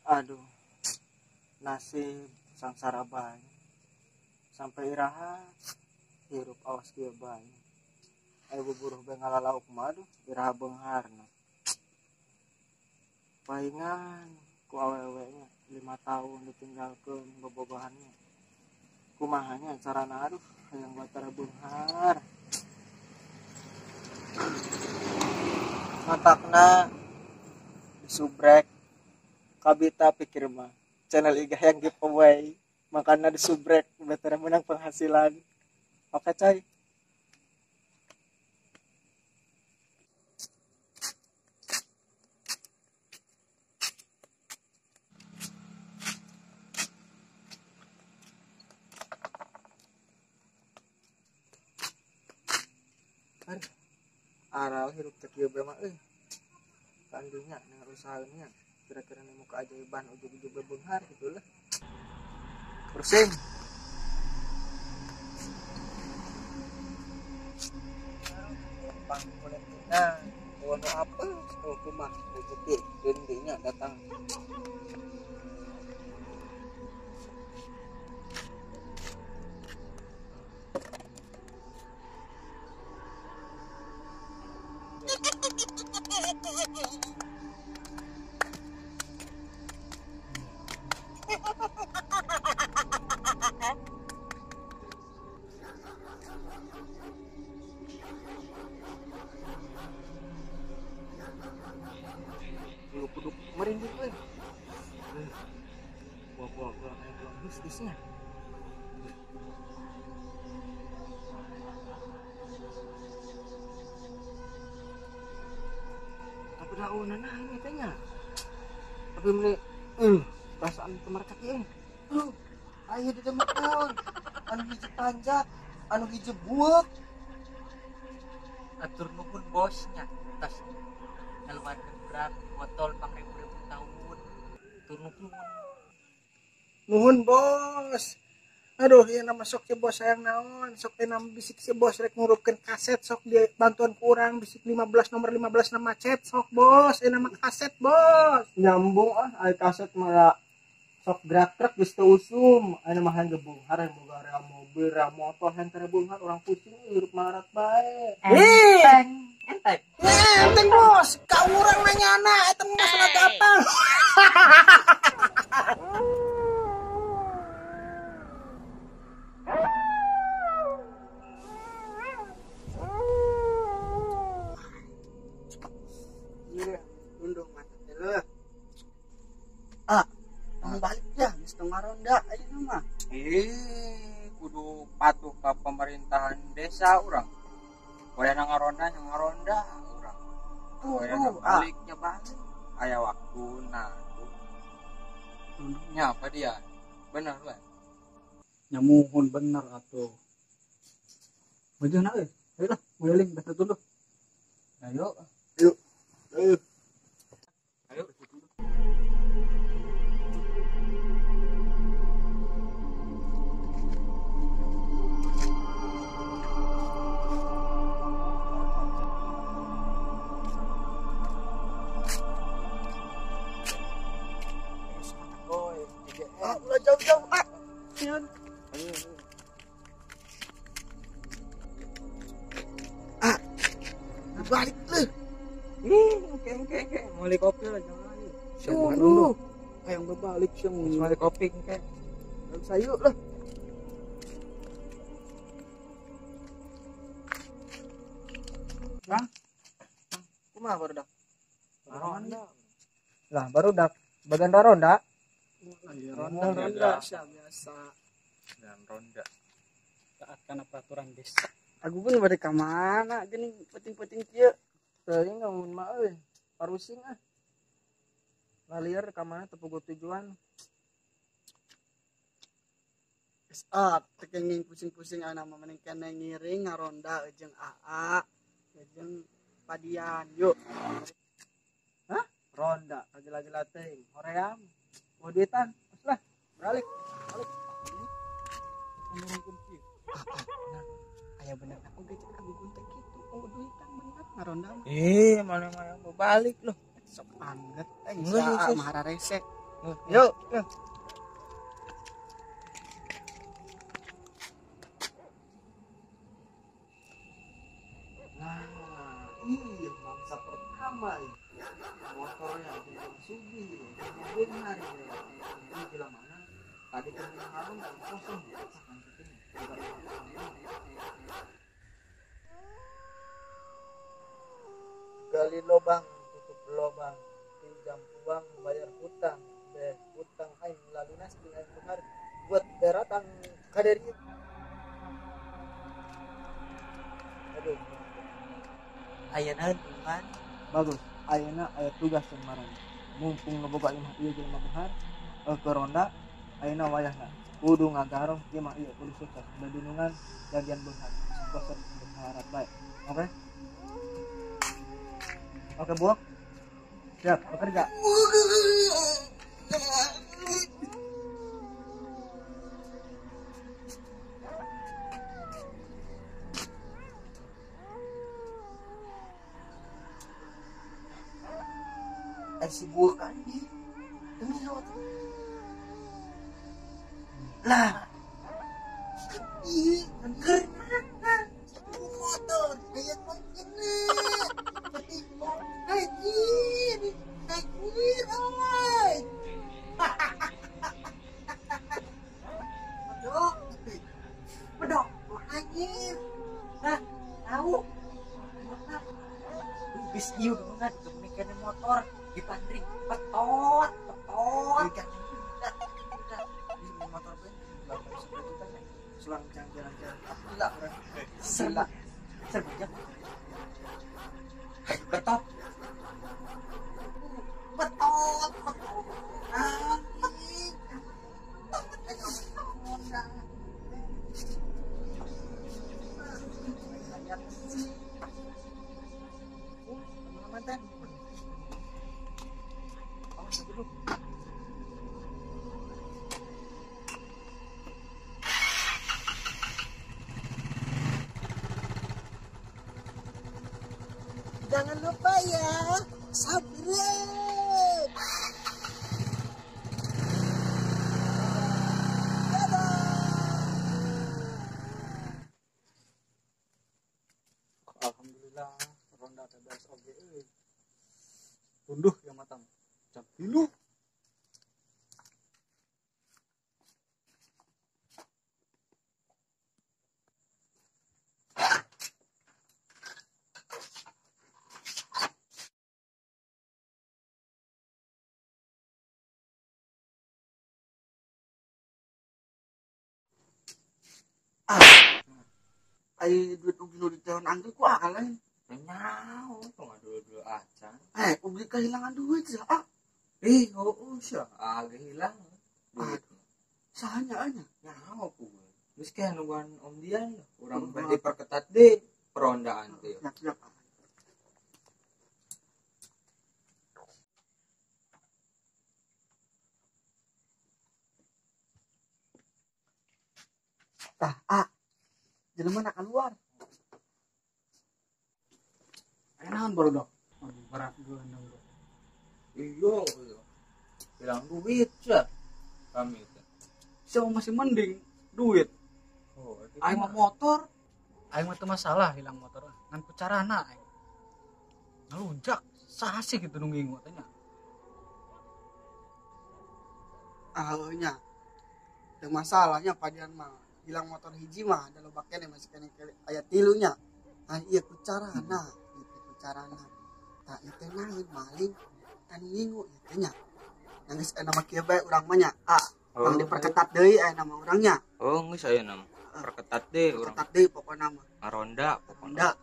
Aduh, nasib sangsara bae. Sampai iraha hirup awas kieu bae. Aya buburuh bae ngalalauk mah aduh, iraha beungharna. Paingan ku awewe-nya 5 tahun ditinggalkeun bobogohannya. Kumahanya carana aduh hayang batara beunghar. Matakna disubrek kabita pikir mah channel IG yang giveaway makanya disubrek batara menang penghasilan. Oke coy. Aral hirup teh kieu bae mah kandinya dengan usahanya kira-kira nemu keajaiban ujug-ujug beunghar gitu lah. Pusing. Bang kulitina wono apa? Oh kumah rezeki dindinya datang. Kudu merinding euy. Buah-buah kayak buah bisnisnya. Tapi daunna nah ini tanya. Tapi meni perasaan kemarcak ieu. Aya di demeun. Anu hiji panjat, anu hiji buek. Atur nuhun bosnya tas ngeluarkeun berat botol pang ribu-ribu tahun. Atur nuhun. Nuhun bos. Aduh, ieu nama sok si bos sayang naon. Sok teh nama bisik si bos rek ngurupkeun kaset sok di bantuan kurang bisik 15 nomor 15 na macet sok bos. Ieu nama kaset bos. Nyambung aya kaset mah sok gerak truk geus teu usum. Aya mah hang beunghar yang boga rea mobil, rea motor henteu beunghar urang pusing hirup marat bae. Enteng. Enteng bos, ka urang nanyana eta mah masalah gampang. Iya, undung mata teh. Tong balik ya, geus tong ngaronda ayeuna mah. Kudu patuh ke pemerintahan desa urang. Wayana ngaronda urang. Wayana baliknya balik. Aya waktuna. Nya apa dia? Bener we. Nyamuhun bener atuh. Bejeuna euy. Ayolah, modeling dah tutup. Ayo. Yuk. Ayo. Lah jauh-jauh Yan. Balik lu. Oke. Mulai kopi lah jangan. Sungguh. Hayang berbalik sungguh. Mulai kopi ke. Sayuk lah. Bang. Kumaha barudak? Ronda. Lah barudak bagian ronda. Ronda biasa. Dan ronda. Taat kana peraturan desa. Aku pun bade ka mana geuning penting-penting kieu. Teuing ngamun mah euy. Parusing Lalieur ka mana teu puguh tujuan. Geus teu kenging pusing-pusing ana mah mending keneh ngiring ngaronda jeung AA jeung Padian. Yuk. Ronda kagila-gila teuing. Hoream. Mau duitan? Lah, balik. Ngomongkeun kieu. Aya bener aku gecek aku guntek kitu. Mau duitan bener ngaronda. Mana yang balik loh. Sok anget Enggak, mahara resek. Yuk. Nah, iya bangsa pertama ya. Motornya Bang Sugi, benar ya. Ini bilang mana? Tadi kan bilang harus nggak kosong, kan gali lubang, tutup lubang, pinjam uang, bayar hutang, hutang aing lalu nas dengan benar buat beratang kaderi. Aduh, Ayeuna hubungan bagus. Ayeuna aya tugas kemarin. Mumpung ngeboga imah ieu jelema behar, ke ronda, ayeuna wayahna kudu ngagarong imah ieu kudu sukses. Dadunungan bagian beunghar. Proses berharap baik. Oke? Oke, Buak. Siap, bekerja. Si Buak kan di demi lewat. Lah. Ih, karena motor kayak begini. Anjir, ay. Bedok, anjir. Hah, tahu? bis ieu hubungan untuk menikahnya motor di pantring petot. Ini motor ben, berapa juta kan? Selang jalan-jalan. Alhamdulillah, Serba serba betot. betot. Mantan. Awas dulu. Jangan lupa ya, subscribe. Alhamdulillah ronda TBS oge tunduh ya matam jam 3. Ai duit ugi nu diteon angge ku alain. Nyau tong dulu acan. Ugi kehilangan duit ya. Sia agak hilang duit. Sahanya anya. Nyau ku. Geus ke nungguan Om Dian urang bade perketat deh perondaan teh. Siap. Jelema nak keluar. Enakan baru dok. Aduh, berat gue nang. Iya. Hilang duit sia. Kami teh. Siapa masih mending duit. Oh, Aing mah motor. Aing mah teu masalah hilang motor. Ngan ku carana aing. Ngelunjak saha sih gitu nungging teh nya. Nya. Teu masalahnya padian mah. Hilang motor hiji mah ada loba kene masih kene aya tilunya. Ieu ku carana, itu ku carana. Tah itu naon maling anu ngingu ieu nya. Nangis nama kieu bae urang mah nya. Pang diperketat deui nama urangnya. Oh, geus aya nama. Perketat deh urang. Perketat deui pokona mah. Ngaronda pokona.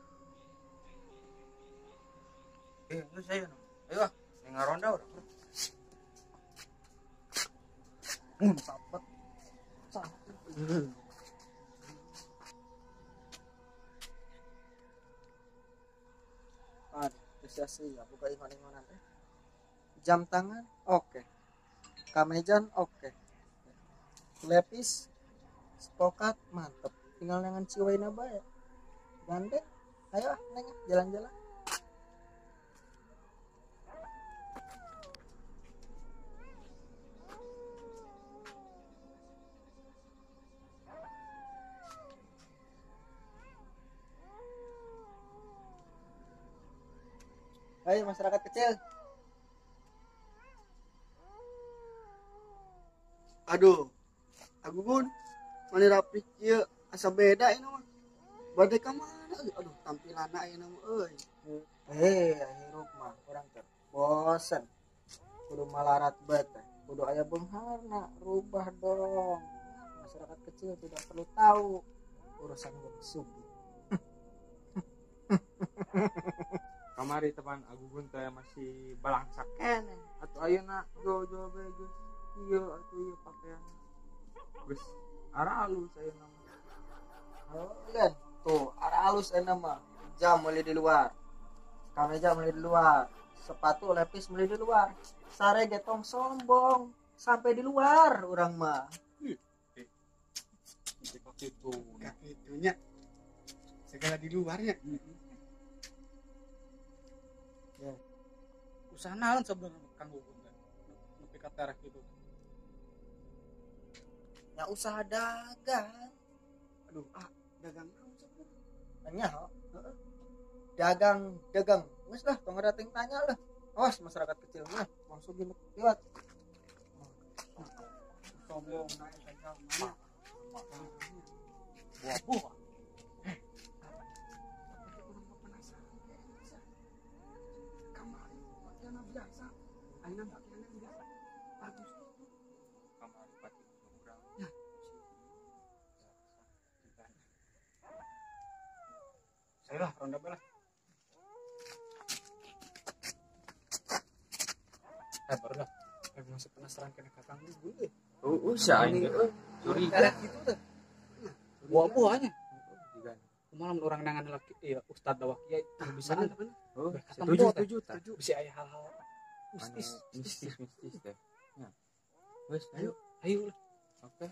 Geus aya nama. Ayo, ngaronda urang. Sapet. Apresiasi ya buka iman-imanan jam tangan oke. Kamejan oke. Lepis spokat mantep, tinggal nangan ciwaina bae gandeng. Ayo neng jalan-jalan. Hai masyarakat kecil. Aduh, aku pun mana rapi kieu asa beda ini mah. Bade ka mana? Aduh, tampilanna ieu mah euy. Hirup mah orang teh bosen. Kudu malarat bet. Kudu aya beungharna, rubah dong. Masyarakat kecil tidak perlu tahu urusan wong sugih. Kamari teman agugun teh masih balangsak keneh atuh ayeuna jo bege ieu atuh ieu pakaian geus aralus ayeuna mah. Oh, lihat tuh, ada halus enak mah. Jam beli di luar, kameja beli di luar, sepatu lepis beli di luar. Sare getong sombong sampai di luar orang mah. Seperti itu. Itunya segala di luarnya. Usaha naon sebenarnya Kang Gugun teh nepi ka tareh gitu. Ya usaha dagang. Aduh, dagang naon sebenarnya? Tanya, dagang. Nges lah, tong datang tanya lah. Awas masyarakat kecil mah, langsung gini lewat. Sombong naik dagang mana? Buah-buah. Kamari pakaian biasa. Ayeuna pakaian yang biasa. Bagus itu. Kamari pati urang. Ya. Saya lah ronda belah. Baru dah. Aku masih penasaran kena Kang Gugun deh. Usah ini curiga Gitu tuh. Buah-buahnya. juga. Kumaha orang nangan laki Ustad dawah kiai bisa Bener, bener. Oh, Ketemu setuju teh. setuju. Bisa aya hal-hal Mistis mistis. teh. Ya. Wes, ayo. Ayo lah. Oke.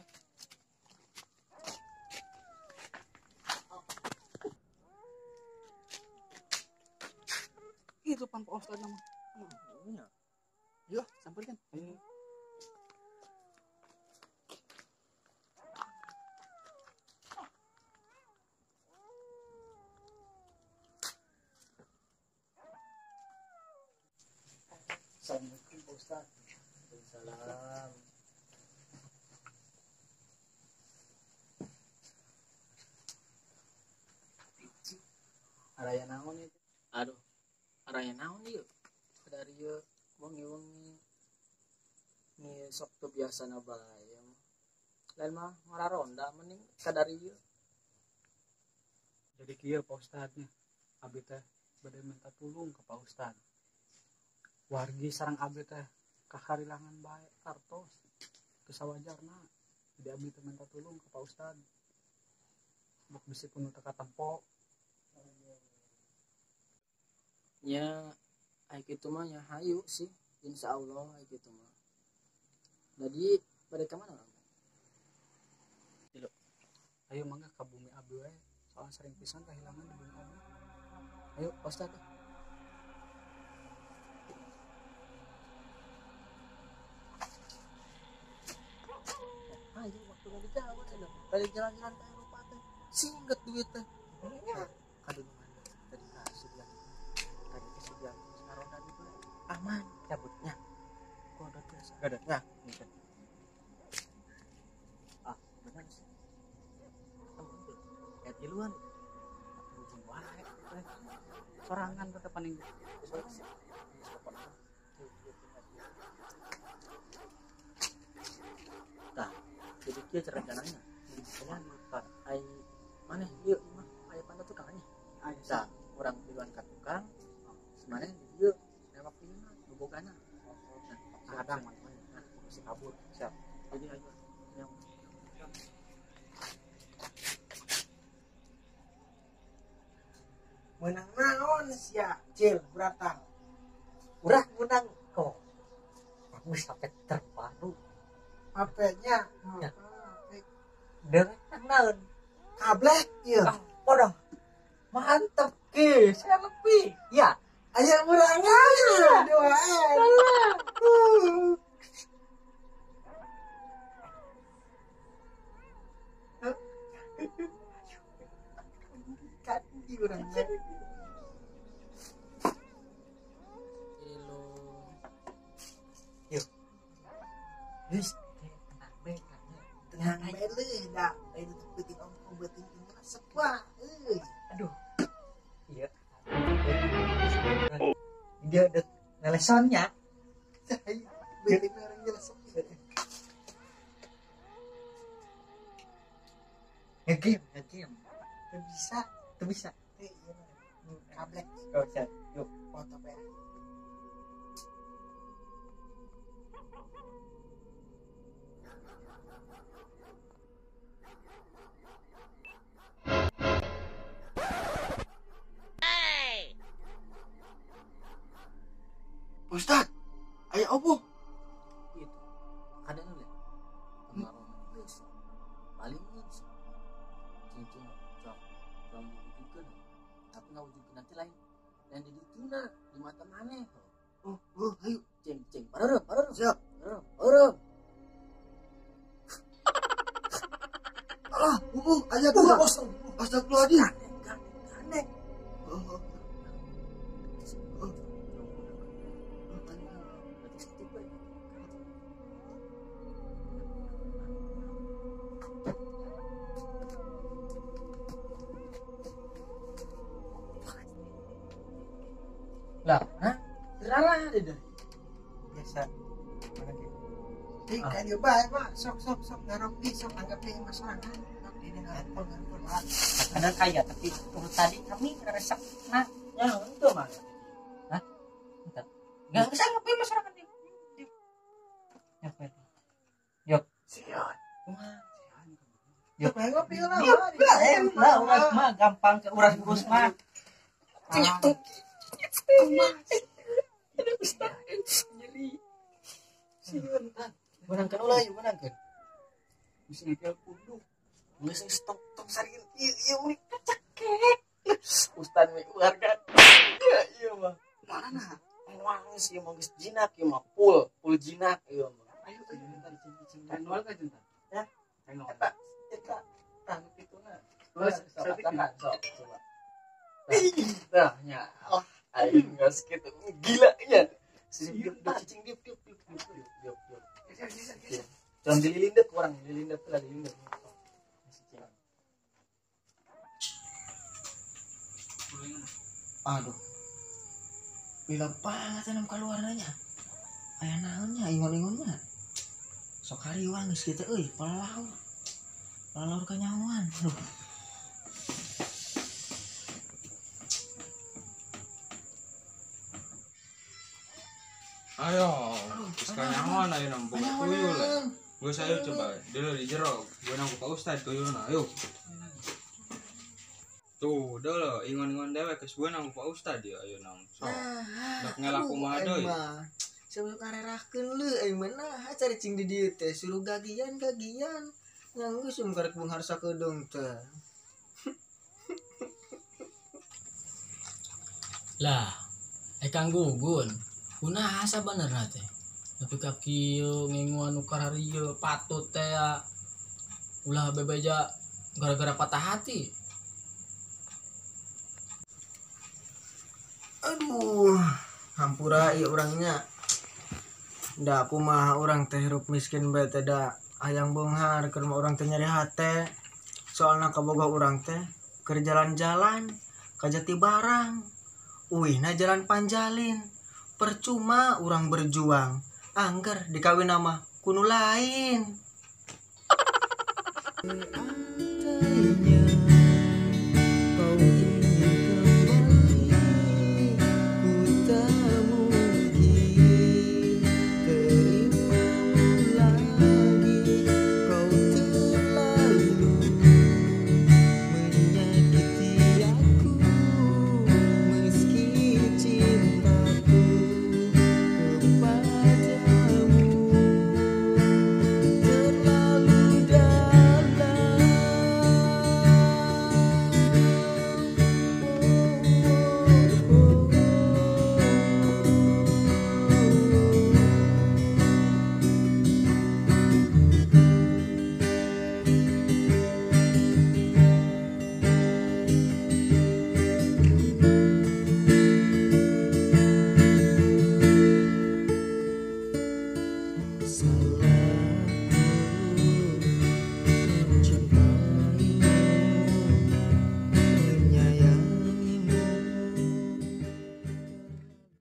Itu pan Pak Ustad nama. Iya. Yuk, samperin. Ayo. Assalamualaikum Pak Ustaz. Waalaikumsalam. Araya naon itu? Aduh, arahnya naon ieu? Dari ieu wengi-wengi Ini sok tuh biasa bae. Lain mah ngararonda mending kadari ieu. Jadi kieu Pak Ustadnya. Abi teh bade minta tulung ke Pak Ustad. Wargi sareng abi teh kaharilangan bae artos. Teu sawajarna. Jadi abi teh minta tulung ke Pak Ustad. Bok bisi kudu teka tempo. nya ai kitu mah nya hayu sih insyaallah ai kitu mah. Jadi pada ka mana? Ayo mangga ka bumi abi wae. Soalnya sering pisan kehilangan di bumi abi. Ayo Pak Ustad. Ayo waktu lagi Jawa teh. Balik jalan-jalan ke Eropa teh. Singget duit teh. Aduh mana tadi kasih bilang. Tadi kasih bilang ngaronda itu aman cabutnya. Kok udah biasa. Gak ada. Ya, gitu. Ah, benar sih. Kamu tuh kayak tiluan. Hubung wae. Sorangan tetep paning. Tah, jadi kieu rencananya. Cuman Pak ai maneh ieu mah aya panda tukangnya. Tah, urang duluan ka tukang. Semaneh di dieu newak ieu mah bobogana. Kadang mana masih kabur. Siap. Jadi ayo yang Menang naon sia Cil beratang. Urang menang kok. Bagus sampai terbaru. HP-nya. Ya. Dengan naon? Tablet ya. Bodoh. Mantap ke, saya lebih. Ya. Ayo menang doaan. Kan di urang Geus tenang bae karena tenang bae leuh da itu penting ongko beuting resep wah aduh iya dia ada nelesonnya beuting orang jelas ngegame tuh bisa iya kablek oh bisa yuk foto ya Ustad, ayo opo? itu ada nu lihat kemarin geus paling geus cincin cok diwujudkeun tapi ngawujudkeun nanti lain di dituna di mata maneh Oh, ayo. ceng pareureum Siap. pareureum Aja tuh. Astagfirullahaladzim. gandeng lah hah gerala deh Biasa. Kayak dia baik, Pak. Sok ngaropi, sok anggap dia masalah. Sok dia dengan Pak. kadang kaya tapi turut tadi kami ngeresep nah ya itu mah hah entar nggak bisa ngapain masyarakat di yuk Sian. yuk Apa ngopi lah. lah uras mah gampang ke urus mah Sian. menangkan ulah yuk menangkan bisa ngepel kudu geus stop sariin Iya unik. ustad we warga iya mah Mana? nangis ieu mah geus jinak ieu mah full jinak ieu mah ayo manual kan cinta ya manual eta tanu kituna terus sok setik katakan sok coba nah nya oh aing geus kitu gila nya diep cicing diep jangan dililindet orang dililindet lah dililindet Aduh. Bila banget enam keluarnya. Aya naonnya ingon-ingonnya. Sok hari wangis kita euy, palaur kanyawan. Aduh. Ayo, sekarang ayo nambung tuyul lah. Gue saya coba dulu di jero, gue nangkep Pak Ustad tuyulna, ayo. Tuh, udah lo, ingon-ingon dewek, kes gue nangkep Pak Ustad ya, ayo nang. So, dak ngelaku mah doy. Sebelum karerahkeun leuh euy mana cari cing di dieu teh suruh gagian yang geus karek bungharsa keudung teh. Lah, Kang Gugun, kunaha sabenerna teh? Tapi ka kieu ngengu anu kararieu patut teh ulah bebeja gara-gara patah hati. Aduh, hampura ieu urangnya. Da kumaha urang teh hirup miskin bae teh da hayang beunghar keur mah urang teh nyari hate. Soalna kabogoh urang teh keur jalan-jalan ka Jatibarang. Uihna jalan Panjalin. Percuma urang berjuang angger dikawin nama kuno lain.